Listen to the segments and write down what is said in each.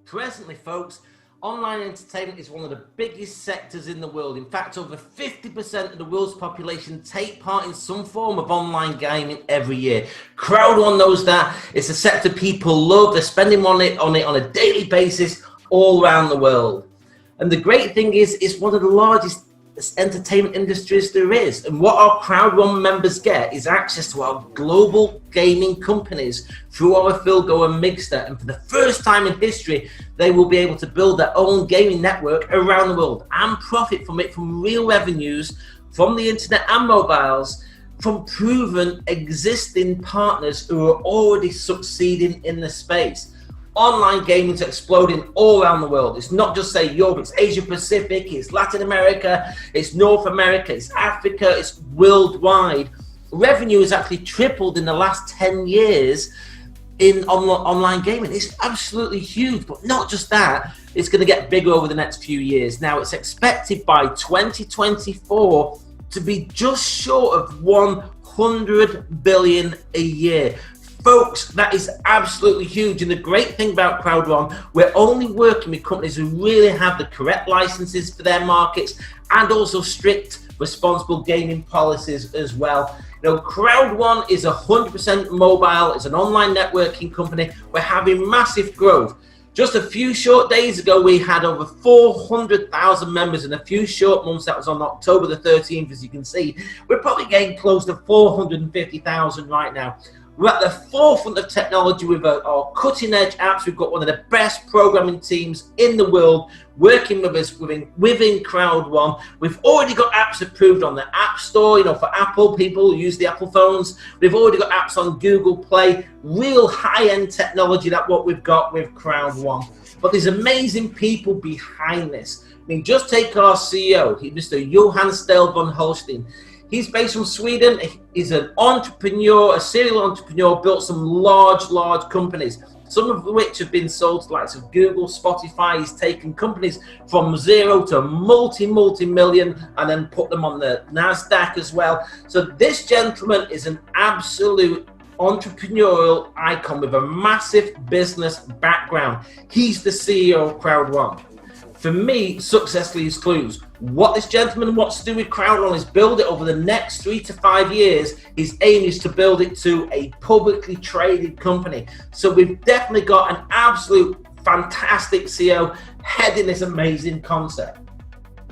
Presently, folks, online entertainment is one of the biggest sectors in the world. In fact, over 50% of the world's population take part in some form of online gaming every year. CROWD1 knows that. It's a sector people love. They're spending money on it on a daily basis all around the world. And the great thing is, it's one of the largest entertainment industries there is. And what our CROWD1 members get is access to our global gaming companies through our Philgo and Mixter. And for the first time in history, they will be able to build their own gaming network around the world and profit from it, from real revenues from the internet and mobiles, from proven existing partners who are already succeeding in the space. Online gaming is exploding all around the world. It's not just, say, Europe, it's Asia Pacific, it's Latin America, it's North America, it's Africa, it's worldwide. Revenue has actually tripled in the last 10 years in online gaming. It's absolutely huge, but not just that, it's going to get bigger over the next few years. Now, it's expected by 2024 to be just short of 100 billion a year. Folks, that is absolutely huge. And the great thing about CROWD1, we're only working with companies who really have the correct licenses for their markets and also strict responsible gaming policies as well. You know, CROWD1 is 100% mobile. It's an online networking company. We're having massive growth. Just a few short days ago, we had over 400,000 members in a few short months. That was on October the 13th, as you can see. We're probably getting close to 450,000 right now. We're at the forefront of technology with our cutting-edge apps. We've got one of the best programming teams in the world working with us within CROWD1. We've already got apps approved on the App Store, you know, for Apple. People who use the Apple phones. We've already got apps on Google Play. Real high-end technology, that's what we've got with CROWD1. But there's amazing people behind this. I mean, just take our CEO, Mr. Johan Stell von Holstein. He's based from Sweden. He's an entrepreneur, a serial entrepreneur, built some large companies, some of which have been sold to the likes of Google, Spotify. He's taken companies from zero to multi-million and then put them on the NASDAQ as well. So this gentleman is an absolute entrepreneurial icon with a massive business background. He's the CEO of CROWD1. For me, success leaves clues. What this gentleman wants to do with CROWD1 is build it over the next 3 to 5 years. His aim is to build it to a publicly traded company. So we've definitely got an absolute fantastic CEO heading this amazing concept.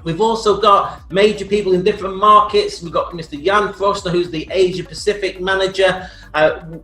We've also got major people in different markets. We've got Mr. Jan Frostner, who's the Asia Pacific manager,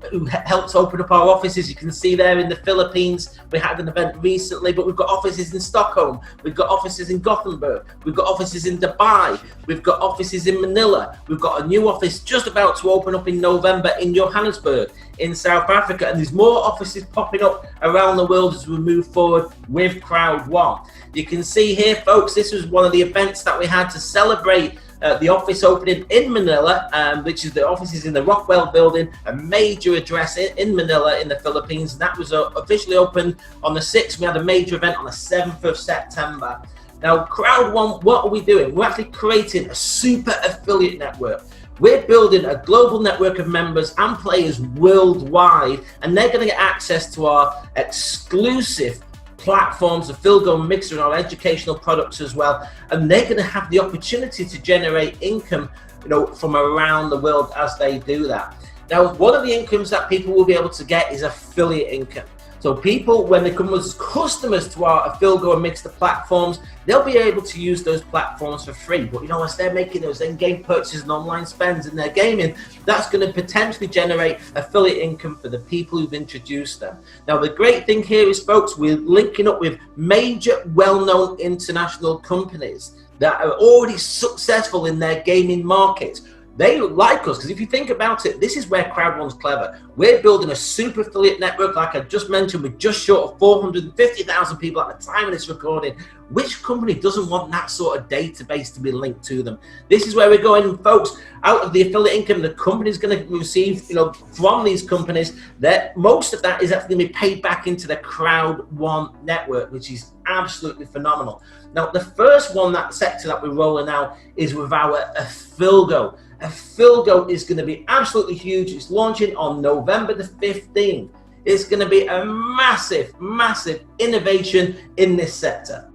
who helped open up our offices. You can see there in the Philippines. We had an event recently, but we've got offices in Stockholm. We've got offices in Gothenburg. We've got offices in Dubai. We've got offices in Manila. We've got a new office just about to open up in November in Johannesburg in South Africa. And there's more offices popping up around the world as we move forward with CROWD1. You can see here, folks, this was one of the events that we had to celebrate the office opening in Manila, which is the offices in the Rockwell building, a major address in Manila in the Philippines. And that was officially opened on the 6th. We had a major event on the 7th of September. Now, CROWD1, what are we doing? We're actually creating a super affiliate network. We're building a global network of members and players worldwide, and they're going to get access to our exclusive platforms, the Philgo and Mixer, and our educational products as well. And they're going to have the opportunity to generate income, you know, from around the world as they do that. Now, one of the incomes that people will be able to get is affiliate income. So people, when they come as customers to our Philgo and Mixer platforms, they'll be able to use those platforms for free. But, you know, as they're making those in-game purchases and online spends in their gaming, that's going to potentially generate affiliate income for the people who've introduced them. Now, the great thing here is, folks, we're linking up with major, well-known international companies that are already successful in their gaming markets. They like us, because if you think about it, this is where CROWD1's clever. We're building a super affiliate network, like I just mentioned, with just short of 450,000 people at the time of this recording. Which company doesn't want that sort of database to be linked to them? This is where we're going, folks. Out of the affiliate income the company's going to receive, you know, from these companies, that most of that is actually going to be paid back into the CROWD1 network, which is absolutely phenomenal. Now, the first one, that sector that we're rolling out, is with our Philgo. Philgo is going to be absolutely huge. It's launching on November the 15th. It's going to be a massive, massive innovation in this sector.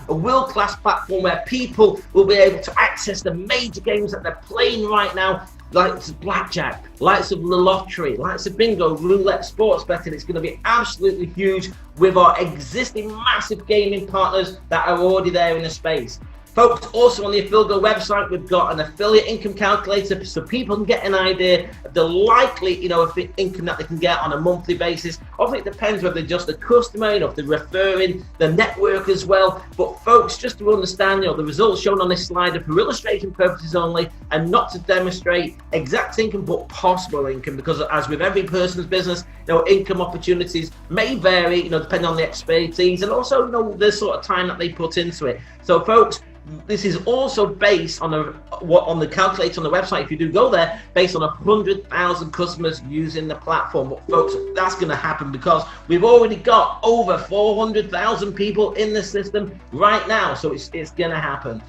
A world-class platform where people will be able to access the major games that they're playing right now, likes of blackjack, likes of the lottery, likes of bingo, roulette, sports betting. It's going to be absolutely huge with our existing massive gaming partners that are already there in the space. Folks, also on the Affiliate website, we've got an affiliate income calculator so people can get an idea of the likely, of the income that they can get on a monthly basis. Obviously, it depends whether they're just a customer, if they're referring the network as well. But folks, just to understand, the results shown on this slide are for illustration purposes only and not to demonstrate exact income, but possible income, because as with every person's business, income opportunities may vary, depending on the expertise and also, the sort of time that they put into it. So folks, this is also based on the calculator on the website, if you do go there, based on 100,000 customers using the platform. But folks, that's going to happen because we've already got over 400,000 people in the system right now, so it's going to happen.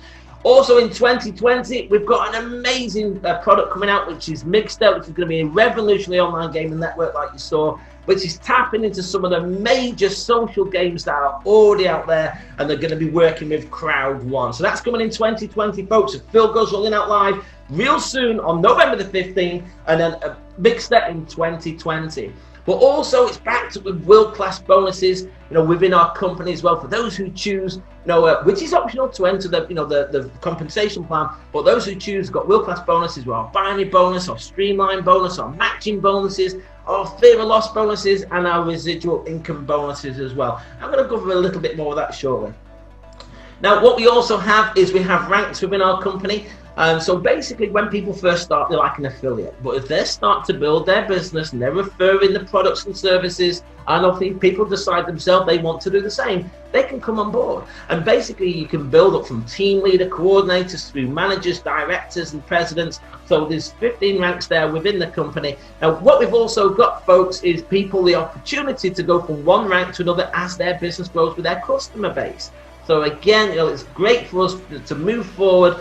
Also in 2020, we've got an amazing product coming out, which is Mixed-Up, which is going to be a revolutionary online gaming network like you saw, which is tapping into some of the major social games that are already out there, and they're going to be working with CROWD1. So that's coming in 2020, folks. Phil goes rolling out live real soon on November the 15th, and then Mixed-Up in 2020. But also it's backed up with world-class bonuses, within our company as well, for those who choose, which is optional to enter the compensation plan. But those who choose got world-class bonuses, with our binary bonus, our streamline bonus, our matching bonuses, our fear of loss bonuses, and our residual income bonuses as well. I'm going to cover a little bit more of that shortly. Now, what we also have is we have ranks within our company. So basically, when people first start, they're like an affiliate. But if they start to build their business and they're referring the products and services, and I think people decide themselves they want to do the same, they can come on board. And basically, you can build up from team leader, coordinators, through managers, directors, and presidents. So there's 15 ranks there within the company. Now, what we've also got, folks, is people the opportunity to go from one rank to another as their business grows with their customer base. So again, it's great for us to move forward,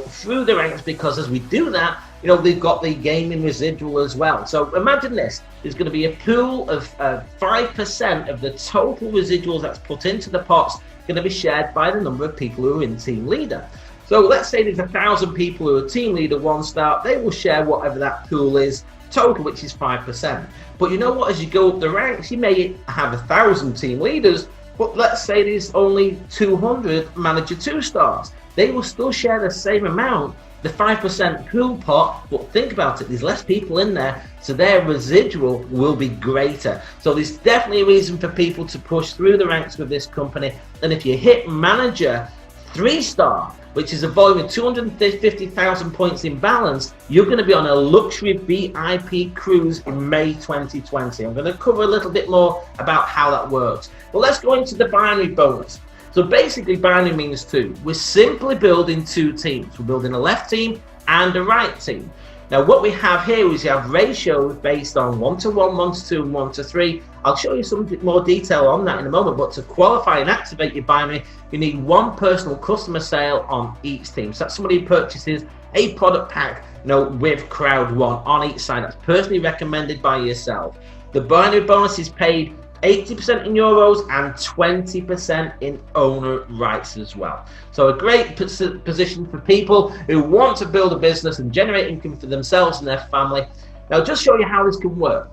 through the ranks, because as we do that, they've got the gaming residual as well. So imagine this: there's going to be a pool of 5% of the total residuals that's put into the pots going to be shared by the number of people who are in team leader. So let's say there's 1,000 people who are team leader one start, they will share whatever that pool is total, which is 5%. But you know what? As you go up the ranks, you may have 1,000 team leaders. But let's say there's only 200 manager 2 stars. They will still share the same amount, the 5% pool pot, but think about it, there's less people in there, so their residual will be greater. So there's definitely a reason for people to push through the ranks with this company. And if you hit manager 3-star, which is a volume of 250,000 points in balance, you're going to be on a luxury VIP cruise in May 2020. I'm going to cover a little bit more about how that works. But let's go into the binary bonus. So basically, binary means 2. We're simply building 2 teams. We're building a left team and a right team. Now, what we have here is you have ratios based on 1 to 1, 1 to 2, and 1 to 3. I'll show you some more detail on that in a moment, but to qualify and activate your binary, you need 1 personal customer sale on each team. So that's somebody who purchases a product pack, with CROWD1 on each side. That's personally recommended by yourself. The binary bonus is paid 80% in euros and 20% in owner rights as well. So a great position for people who want to build a business and generate income for themselves and their family. Now, just show you how this can work.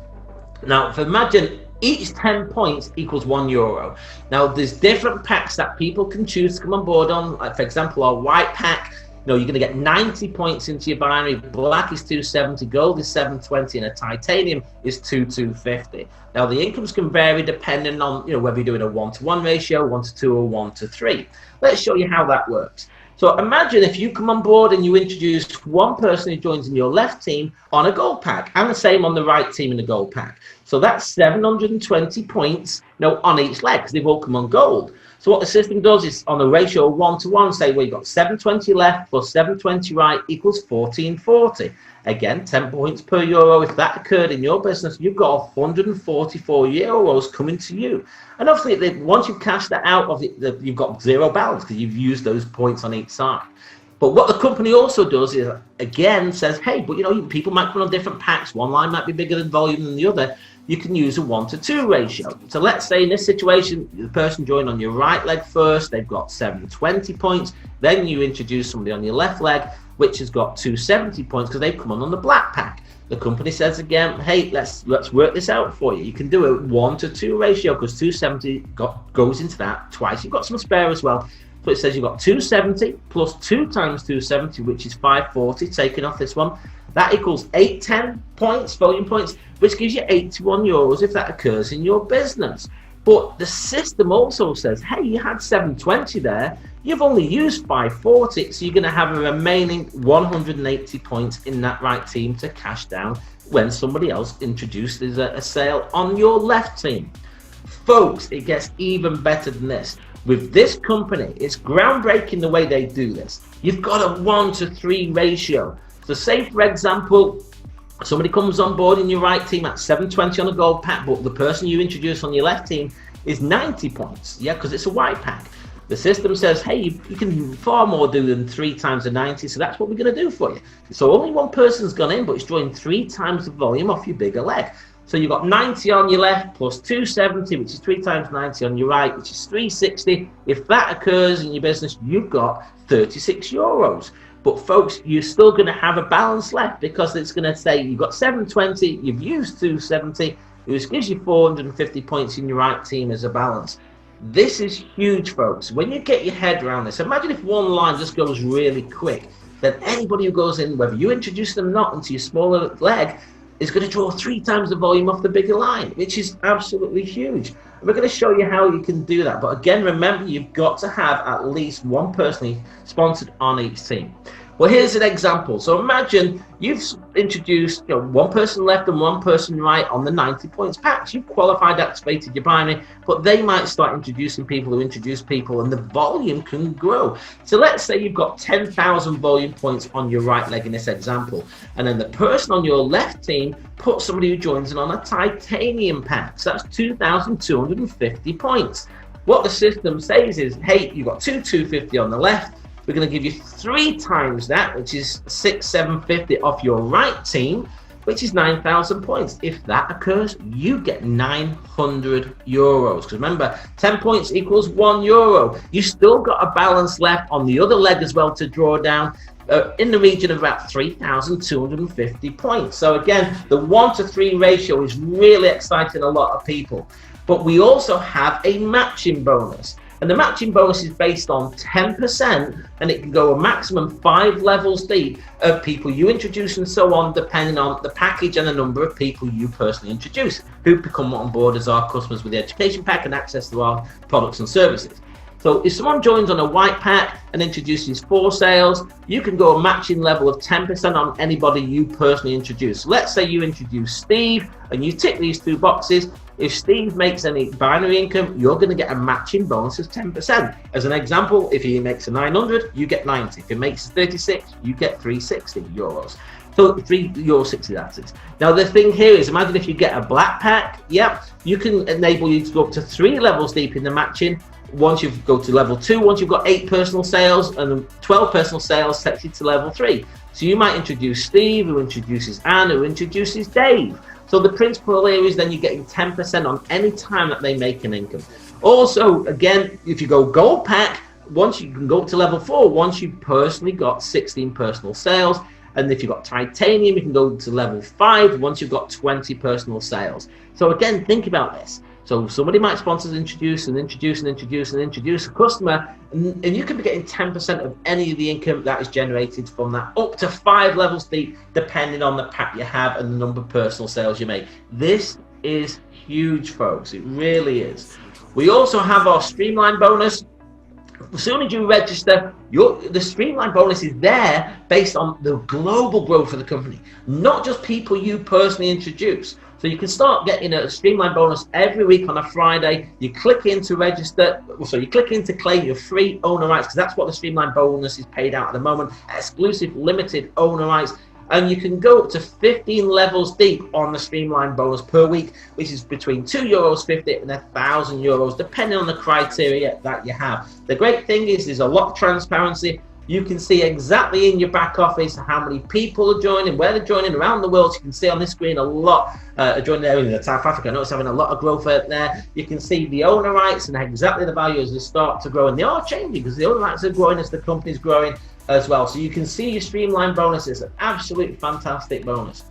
Now, imagine each 10 points equals €1. Now, there's different packs that people can choose to come on board on. Like, for example, our white pack, you're going to get 90 points into your binary. Black is 270, gold is 720, and a titanium is 250. Now, the incomes can vary depending on whether you're doing a 1-to-1 ratio, 1-to-2, or 1-to-3. Let's show you how that works. So imagine if you come on board and you introduce one person who joins in your left team on a gold pack, and the same on the right team in the gold pack. So that's 720 points on each leg, because they've all come on gold. So what the system does is, on a ratio of 1-to-1, say, well, you've got 720 left plus 720 right equals 1440. Again, 10 points per euro. If that occurred in your business, you've got 144 euros coming to you. And obviously, once you've cashed that out of it, you've got zero balance because you've used those points on each side. But what the company also does is, again, says, hey, but people might come on different packs. One line might be bigger in volume than the other. You can use a 1-to-2 ratio. So let's say in this situation, the person joined on your right leg first, they've got 720 points. Then you introduce somebody on your left leg, which has got 270 points because they've come on the black pack. The company says again, hey, let's work this out for you. You can do a 1-to-2 ratio because 270 goes into that twice. You've got some spare as well. So it says you've got 270 plus 2 times 270, which is 540, taking off this one. That equals 810 points, volume points, which gives you 81 euros if that occurs in your business. But the system also says, hey, you had 720 there, you've only used 540, so you're going to have a remaining 180 points in that right team to cash down when somebody else introduces a sale on your left team. Folks, it gets even better than this. With this company, it's groundbreaking the way they do this. You've got a 1-to-3 ratio. So say, for example, somebody comes on board in your right team at 720 on a gold pack, but the person you introduce on your left team is 90 points, because it's a white pack. The system says, hey, you can far more do than 3 times the 90, so that's what we're going to do for you. So only one person's gone in, but it's drawing 3 times the volume off your bigger leg. So you've got 90 on your left plus 270, which is 3 times 90 on your right, which is 360. If that occurs in your business, you've got 36 euros. But folks, you're still going to have a balance left because it's going to say you've got 720, you've used 270, which gives you 450 points in your right team as a balance. This is huge, folks. When you get your head around this, imagine if one line just goes really quick, then anybody who goes in, whether you introduce them or not, into your smaller leg, is going to draw 3 times the volume off the bigger line, which is absolutely huge. And we're going to show you how you can do that. But again, remember, you've got to have at least one person sponsored on each team. Well, here's an example. So imagine you've introduced one person left and one person right on the 90 points packs. You've qualified, activated your binary, but they might start introducing people who introduce people, and the volume can grow. So let's say you've got 10,000 volume points on your right leg in this example, and then the person on your left team puts somebody who joins in on a titanium pack. So that's 2,250 points. What the system says is, hey, you've got 250 on the left. We're going to give you 3 times that, which is 750 off your right team, which is 9,000 points. If that occurs, you get 900 euros. Because remember, 10 points equals €1. You still got a balance left on the other leg as well to draw down in the region of about 3,250 points. So again, the 1-to-3 ratio is really exciting a lot of people. But we also have a matching bonus. And the matching bonus is based on 10%, and it can go a maximum 5 levels deep of people you introduce and so on, depending on the package and the number of people you personally introduce who become on board as our customers with the education pack and access to our products and services. So if someone joins on a white pack and introduces 4 sales, you can go a matching level of 10% on anybody you personally introduce. So let's say you introduce Steve and you tick these 2 boxes. If Steve makes any binary income, you're going to get a matching bonus of 10%. As an example, if he makes a 900, you get 90. If he makes 36, you get 360 euros. So €3.60, that is. Now the thing here is, imagine if you get a black pack, you can enable you to go up to 3 levels deep in the matching. Once you go to level 2, once you've got 8 personal sales, and 12 personal sales takes you to level 3. So you might introduce Steve, who introduces Anne, who introduces Dave. So the principle here is then you're getting 10% on any time that they make an income. Also, again, if you go gold pack, once you can go up to level 4, once you've personally got 16 personal sales. And if you've got titanium, you can go to level 5 once you've got 20 personal sales. So again, think about this. So somebody might sponsor, introduce a customer, and you can be getting 10% of any of the income that is generated from that, up to 5 levels deep, depending on the pack you have and the number of personal sales you make. This is huge, folks. It really is. We also have our streamline bonus. As soon as you register, the streamline bonus is there based on the global growth of the company, not just people you personally introduce. So you can start getting a streamline bonus every week on a Friday. You click in to register, so you click in to claim your free owner rights, because that's what the streamline bonus is paid out at the moment, exclusive limited owner rights. And you can go up to 15 levels deep on the streamline bonus per week, which is between €2.50 and €1,000, depending on the criteria that you have. The great thing is there's a lot of transparency. You can see exactly in your back office how many people are joining, where they're joining around the world. You can see on this screen a lot are joining there in South Africa. I know it's having a lot of growth out there. You can see the owner rights and exactly the value as they start to grow. And they are changing because the owner rights are growing as the company's growing as well. So you can see your streamline bonus is an absolute fantastic bonus.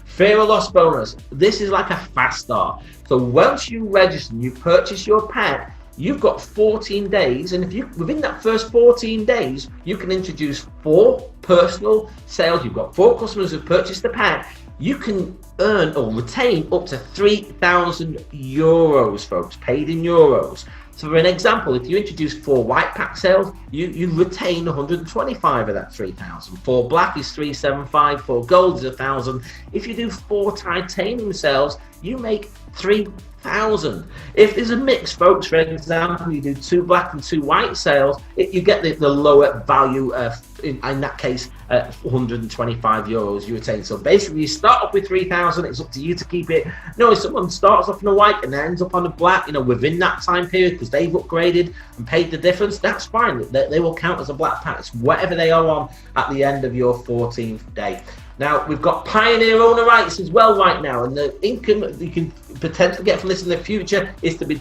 Fear of loss bonus. This is like a fast start. So once you register and you purchase your pack, you've got 14 days, and if you within that first 14 days you can introduce 4 personal sales. You've got 4 customers who purchased the pack. You can earn or retain up to €3,000, folks, paid in euros. So for an example, if you introduce 4 white pack sales, you retain 125 of that 3,000. 4 black is 375, 4 gold is 1,000. If you do 4 titanium sales, you make 3,000. If there's a mix, folks, for example, you do 2 black and 2 white sales, you get the lower value, in that case, €125 you retain. So basically, you start off with 3,000. It's up to you to keep it. If someone starts off in a white and ends up on a black, within that time period, because they've upgraded and paid the difference, that's fine. They will count as a black pack. It's whatever they are on at the end of your 14th day. Now, we've got pioneer owner rights as well right now, and the income that you can potentially get from this in the future is to be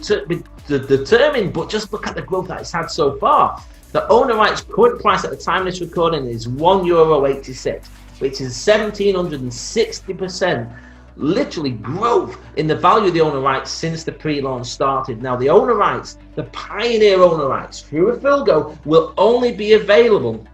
determined, but just look at the growth that it's had so far. The owner rights current price at the time of this recording is €1.86, which is 1,760% literally growth in the value of the owner rights since the pre-launch started. Now, the owner rights, the pioneer owner rights through Afilgo, will only be available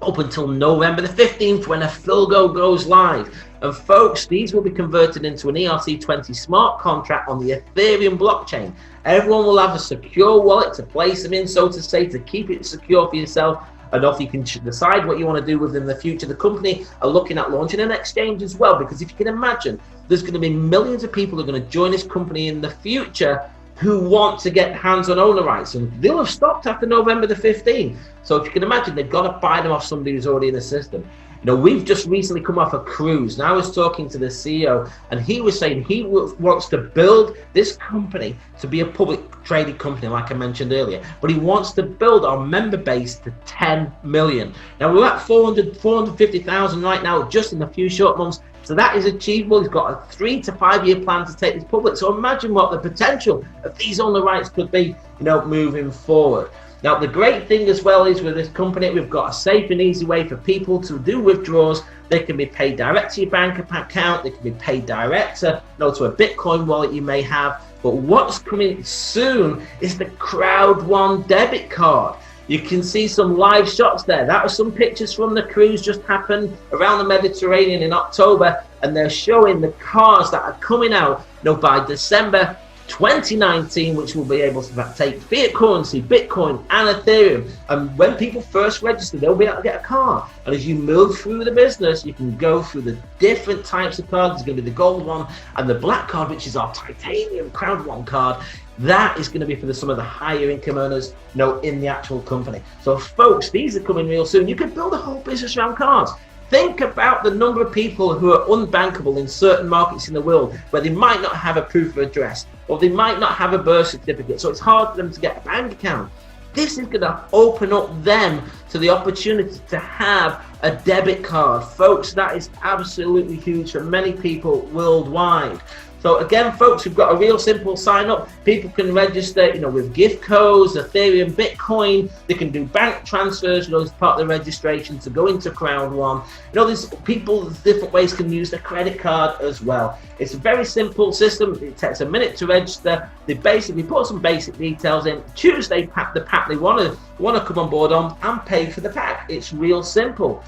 up until November the 15th when Afilgo goes live. And folks, these will be converted into an ERC20 smart contract on the Ethereum blockchain. Everyone will have a secure wallet to place them in, so to say, to keep it secure for yourself. And off you can decide what you want to do with them in the future. The company are looking at launching an exchange as well, because if you can imagine, there's going to be millions of people who are going to join this company in the future who want to get hands on owner rights, and they'll have stopped after November the 15th. So if you can imagine, they've got to buy them off somebody who's already in the system. We've just recently come off a cruise, and I was talking to the CEO, and he was saying he wants to build this company to be a public traded company, like I mentioned earlier, but he wants to build our member base to 10 million. Now, we're at 450,000 right now, just in a few short months. So that is achievable. He's got a 3 to 5 year plan to take this public. So imagine what the potential of these owner rights could be, moving forward. Now, the great thing as well is with this company, we've got a safe and easy way for people to do withdrawals. They can be paid direct to your bank account. They can be paid direct to a Bitcoin wallet you may have. But what's coming soon is the CROWD1 debit card. You can see some live shots there. That was some pictures from the cruise just happened around the Mediterranean in October, and they're showing the cars that are coming out by December 2019, which will be able to take fiat currency, Bitcoin and Ethereum. And when people first register, they'll be able to get a card. And as you move through the business, you can go through the different types of cards. There's going to be the gold one and the black card, which is our titanium CROWD1 card. That is going to be for some of the higher income earners, in the actual company. So folks, these are coming real soon. You can build a whole business around cards. Think about the number of people who are unbankable in certain markets in the world where they might not have a proof of address, or they might not have a birth certificate, so it's hard for them to get a bank account. this is going to open up them to the opportunity to have a debit card. Folks, that is absolutely huge for many people worldwide. So again, folks, we've got a real simple sign up. People can register, with gift codes, Ethereum, Bitcoin. They can do bank transfers, as part of the registration to go into CROWD1. There's people, different ways can use the credit card as well. It's a very simple system. It takes a minute to register. They basically put some basic details in, choose the pack they want to come on board on, and pay for the pack. It's real simple.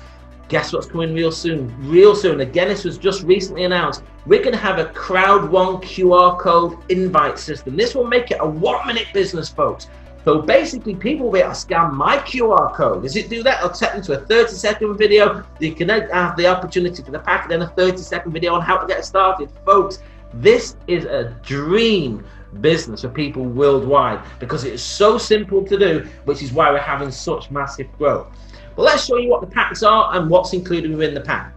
Guess what's coming real soon? Real soon. Again, this was just recently announced. We're going to have a CROWD1 QR code invite system. This will make it a 1-minute business, folks. So basically, people will be able to scan my QR code. As it do that, I'll take them to a 30-second video. You can have the opportunity for the pack, and then a 30-second video on how to get started. Folks, this is a dream business for people worldwide because it is so simple to do, which is why we're having such massive growth. Well, let's show you what the packs are and what's included within the pack.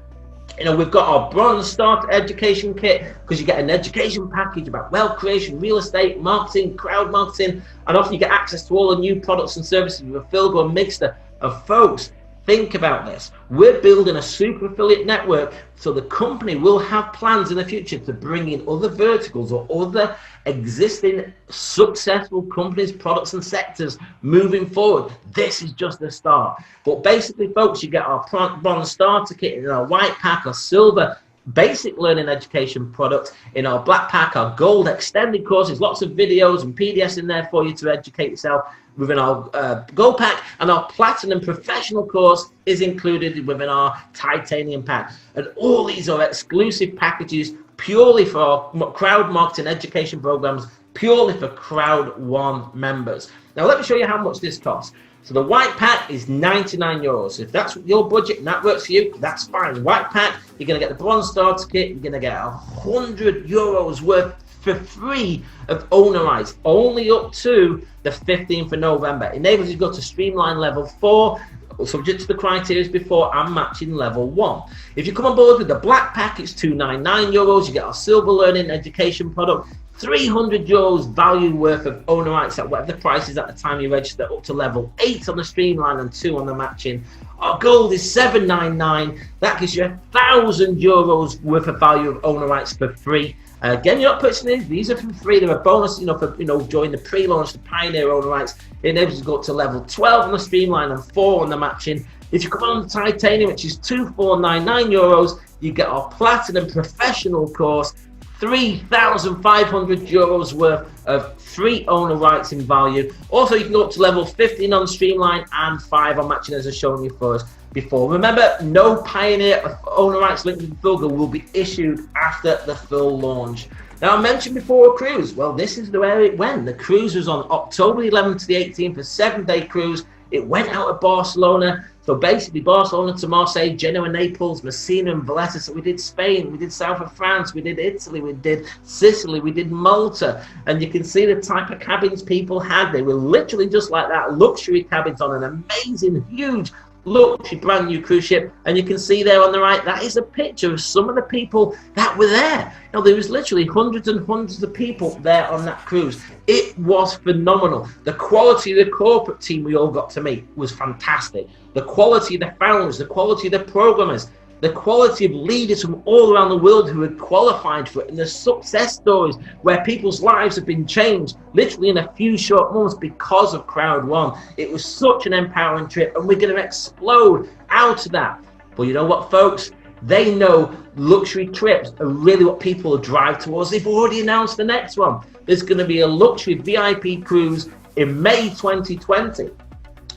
We've got our bronze start education kit, because you get an education package about wealth creation, real estate, marketing, crowd marketing, and often you get access to all the new products and services with a feel-good mixture of folks. Think about this. We're building a super affiliate network, so the company will have plans in the future to bring in other verticals or other existing successful companies, products and sectors moving forward. This is just the start. But basically, folks, you get our bronze starter kit in our white pack, our silver basic learning education product, in our black pack, our gold extended courses, lots of videos and PDFs in there for you to educate yourself within our gold pack, and our platinum professional course is included within our titanium pack. And all these are exclusive packages purely for our crowd marketing education programs, purely for CROWD1 members. Now let me show you how much this costs. So the white pack is €99. If that's your budget and that works for you, that's fine. White pack, you're going to get the bronze starter kit, you're going to get €100 worth for free of owner rights, only up to the 15th of November. It enables you to go to Streamline Level 4, subject to the criteria before, and matching Level 1. If you come on board with the black pack, it's €299. You get our silver learning education product, €300 value worth of owner rights at whatever the price is at the time you register, up to Level 8 on the Streamline and 2 on the matching. Our gold is $799. That gives you €1,000 worth of value of owner rights for free. Again, you're not purchasing these are for free. They're a bonus, for during the pre-launch, the Pioneer owner rights. It enables you to go up to Level 12 on the Streamline and 4 on the matching. If you come on the Titanium, which is €2,499, you get our Platinum Professional course, €3,500 worth of free owner rights in value. Also, you can go up to Level 15 on Streamline and 5 on matching, as I've shown you for us before. Remember, no Pioneer owner rights linked with Fulgur will be issued after the full launch. Now, I mentioned before a cruise. Well, this is where it went. The cruise was on October 11th to the 18th, a 7-day cruise. It went out of Barcelona. So basically, Barcelona to Marseille, Genoa, Naples, Messina and Valletta. So we did Spain, we did south of France, we did Italy, we did Sicily, we did Malta. And you can see the type of cabins people had. They were literally just like that, luxury cabins on an amazing, huge, luxury brand new cruise ship. And you can see there on the right, that is a picture of some of the people that were there. Now, there was literally hundreds and hundreds of people there on that cruise. It was phenomenal. The quality of the corporate team we all got to meet was fantastic. The quality of the founders, the quality of the programmers, the quality of leaders from all around the world who had qualified for it, and the success stories where people's lives have been changed literally in a few short months because of CROWD1. It was such an empowering trip, and we're going to explode out of that. But you know what, folks? They know luxury trips are really what people drive towards. They've already announced the next one. There's going to be a luxury VIP cruise in May 2020.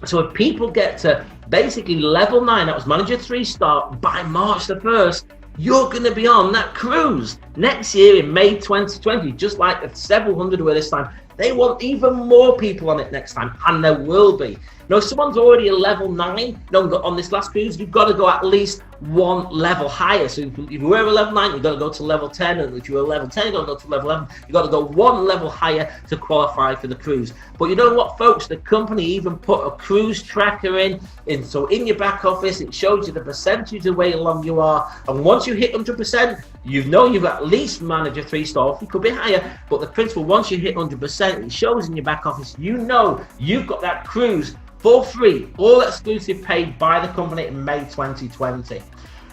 So if people get to basically Level 9, that was Manager 3 start, by March the 1st, you're going to be on that cruise next year in May 2020, just like the several hundred were this time. They want even more people on it next time, and there will be. Now, if someone's already a level 9 on this last cruise, you've got to go at least one level higher. So if you were a level 9, you've got to go to level 10, and if you're a level 10, you've got to go to level 11. You've got to go one level higher to qualify for the cruise. But you know what, folks? The company even put a cruise tracker in. So in your back office, it shows you the percentage of where long you are. And once you hit 100%, you know you've at least managed a 3-star. It could be higher, but the principle, once you hit 100%, it shows in your back office, you know you've got that cruise for free, all exclusive, paid by the company in May 2020.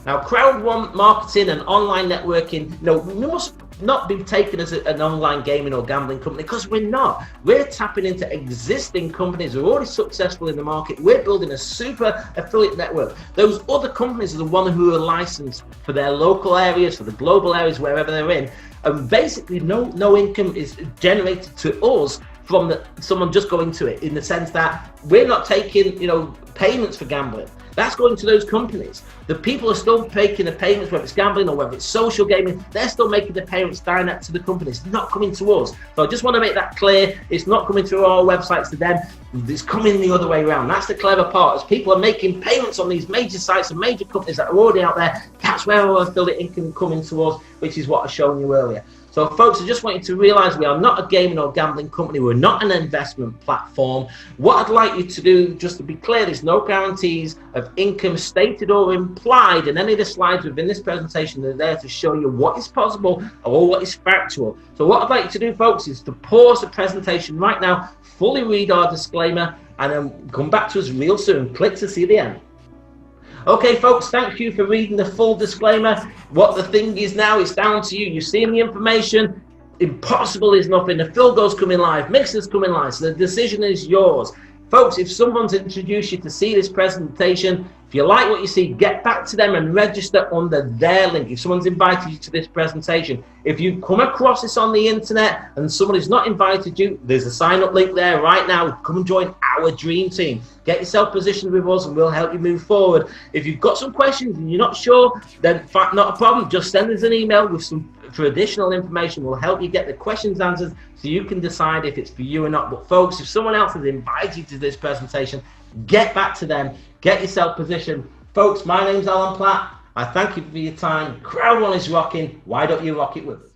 Now, CROWD1 marketing and online networking, we must not be taken as an online gaming or gambling company, because we're not. We're tapping into existing companies who are already successful in the market. We're building a super affiliate network. Those other companies are the ones who are licensed for their local areas, for the global areas, wherever they're in. And basically, no income is generated to us from someone just going to it, in the sense that we're not taking, payments for gambling. That's going to those companies. The people are still making the payments, whether it's gambling or whether it's social gaming. They're still making the payments direct to the companies. It's not coming to us. So I just want to make that clear. It's not coming through our websites to them. It's coming the other way around. That's the clever part. As people are making payments on these major sites and major companies that are already out there, that's where our affiliate income coming to us, which is what I showed you earlier. So folks, I just want you to realize we are not a gaming or gambling company. We're not an investment platform. What I'd like you to do, just to be clear, there's no guarantees of income stated or implied, and any of the slides within this presentation are there to show you what is possible or what is factual. So what I'd like you to do, folks, is to pause the presentation right now, fully read our disclaimer, and then come back to us real soon. Click to see the end. Okay, folks, thank you for reading the full disclaimer. What the thing is now, it's down to you. You've seen the information. Impossible is nothing. The fill goal's coming live. Mixer's coming live. So the decision is yours. Folks, if someone's introduced you to see this presentation, if you like what you see, get back to them and register under their link. If someone's invited you to this presentation, if you come across this on the internet and someone has not invited you, there's a sign-up link there right now. Come and join our dream team. Get yourself positioned with us and we'll help you move forward. If you've got some questions and you're not sure, then not a problem. Just send us an email for additional information. We'll help you get the questions answered so you can decide if it's for you or not. But folks, if someone else has invited you to this presentation, get back to them. Get yourself positioned. Folks, my name's Alan Platt. I thank you for your time. CROWD1 is rocking. Why don't you rock it with us?